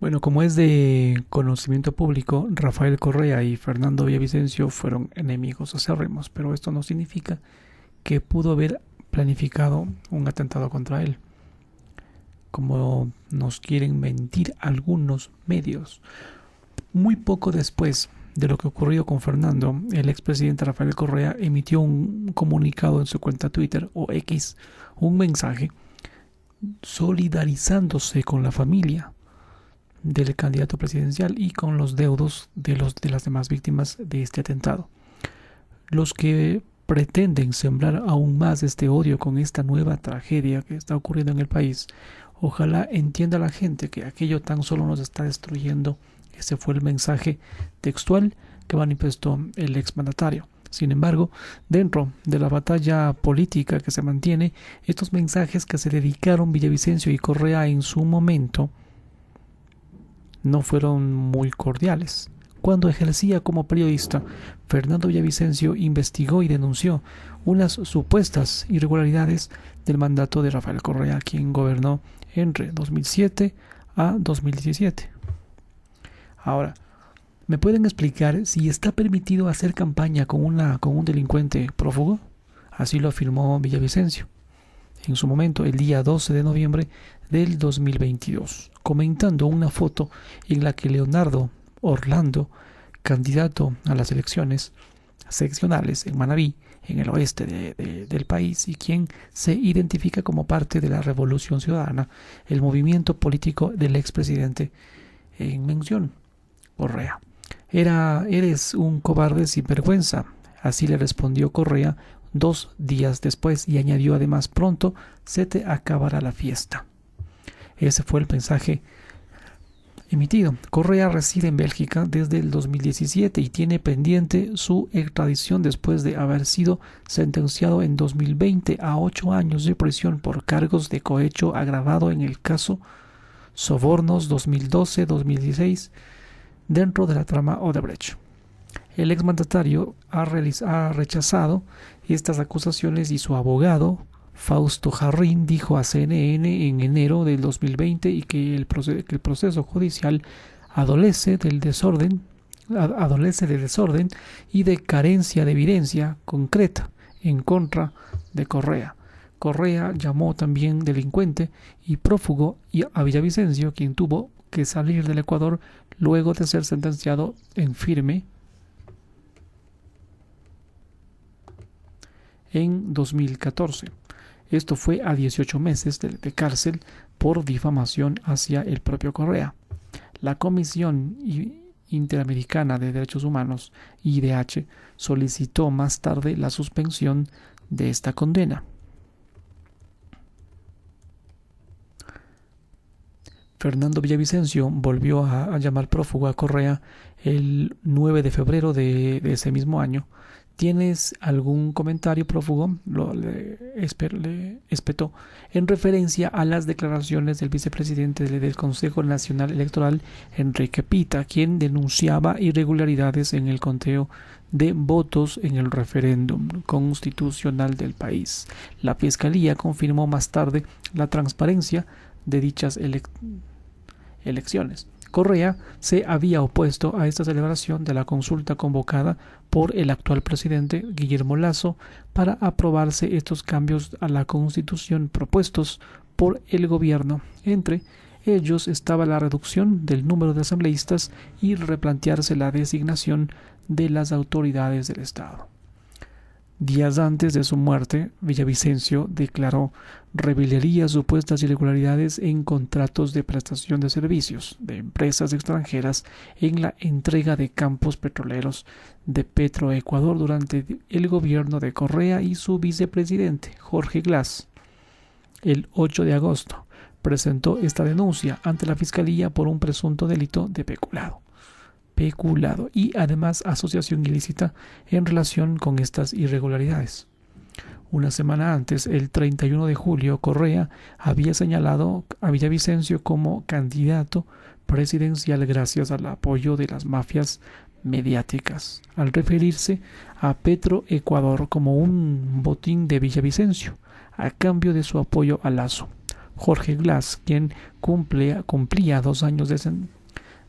Bueno, como es de conocimiento público, Rafael Correa y Fernando Villavicencio fueron enemigos acérrimos, pero esto no significa que pudo haber planificado un atentado contra él, como nos quieren mentir algunos medios. Muy poco después de lo que ocurrió con Fernando, el expresidente Rafael Correa emitió un comunicado en su cuenta Twitter o X, un mensaje solidarizándose con la familia del candidato presidencial y con los deudos de las demás víctimas de este atentado. Los que pretenden sembrar aún más este odio con esta nueva tragedia que está ocurriendo en el país, ojalá entienda la gente que aquello tan solo nos está destruyendo. Ese fue el mensaje textual que manifestó el exmandatario. Sin embargo, dentro de la batalla política que se mantiene, estos mensajes que se dedicaron Villavicencio y Correa en su momento no fueron muy cordiales. Cuando ejercía como periodista, Fernando Villavicencio investigó y denunció unas supuestas irregularidades del mandato de Rafael Correa, quien gobernó entre 2007 a 2017. Ahora, ¿me pueden explicar si está permitido hacer campaña con un delincuente prófugo? Así lo afirmó Villavicencio en su momento, el día 12 de noviembre del 2022, comentando una foto en la que Leonardo Orlando, candidato a las elecciones seccionales en Manabí, en el oeste del país, y quien se identifica como parte de la Revolución Ciudadana, el movimiento político del expresidente en mención, Correa. Eres un cobarde sin vergüenza, así le respondió Correa 2 días después y añadió además: pronto se te acabará la fiesta. Ese fue el mensaje emitido. Correa reside en Bélgica desde el 2017 y tiene pendiente su extradición después de haber sido sentenciado en 2020 a 8 años de prisión por cargos de cohecho agravado en el caso Sobornos 2012-2016 dentro de la trama Odebrecht. El exmandatario ha rechazado estas acusaciones y su abogado, Fausto Jarrín, dijo a CNN en enero del 2020 y que el proceso judicial adolece del desorden y de carencia de evidencia concreta en contra de Correa. Correa llamó también delincuente y prófugo a Villavicencio, quien tuvo que salir del Ecuador luego de ser sentenciado en firme en 2014. Esto fue a 18 meses de cárcel por difamación hacia el propio Correa. La Comisión Interamericana de Derechos Humanos, IDH, solicitó más tarde la suspensión de esta condena. Fernando Villavicencio volvió a llamar prófugo a Correa el 9 de febrero de ese mismo año. ¿Tienes algún comentario, prófugo? Le espetó en referencia a las declaraciones del vicepresidente del Consejo Nacional Electoral, Enrique Pita, quien denunciaba irregularidades en el conteo de votos en el referéndum constitucional del país. La Fiscalía confirmó más tarde la transparencia de dichas elecciones. Correa se había opuesto a esta celebración de la consulta convocada por el actual presidente Guillermo Lasso para aprobarse estos cambios a la Constitución propuestos por el gobierno. Entre ellos estaba la reducción del número de asambleístas y replantearse la designación de las autoridades del Estado. Días antes de su muerte, Villavicencio declaró revelaría supuestas irregularidades en contratos de prestación de servicios de empresas extranjeras en la entrega de campos petroleros de Petroecuador durante el gobierno de Correa y su vicepresidente, Jorge Glass. El 8 de agosto presentó esta denuncia ante la Fiscalía por un presunto delito de peculado y además asociación ilícita en relación con estas irregularidades. Una semana antes, el 31 de julio, Correa había señalado a Villavicencio como candidato presidencial gracias al apoyo de las mafias mediáticas, al referirse a Petroecuador como un botín de Villavicencio, a cambio de su apoyo a Lasso. Jorge Glass, quien cumplía 2 años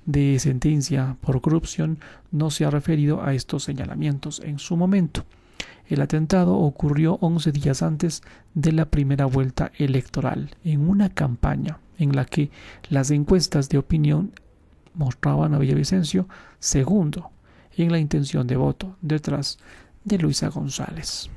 de sentencia por corrupción, no se ha referido a estos señalamientos en su momento. El atentado ocurrió 11 días antes de la primera vuelta electoral, en una campaña en la que las encuestas de opinión mostraban a Villavicencio segundo en la intención de voto, detrás de Luisa González.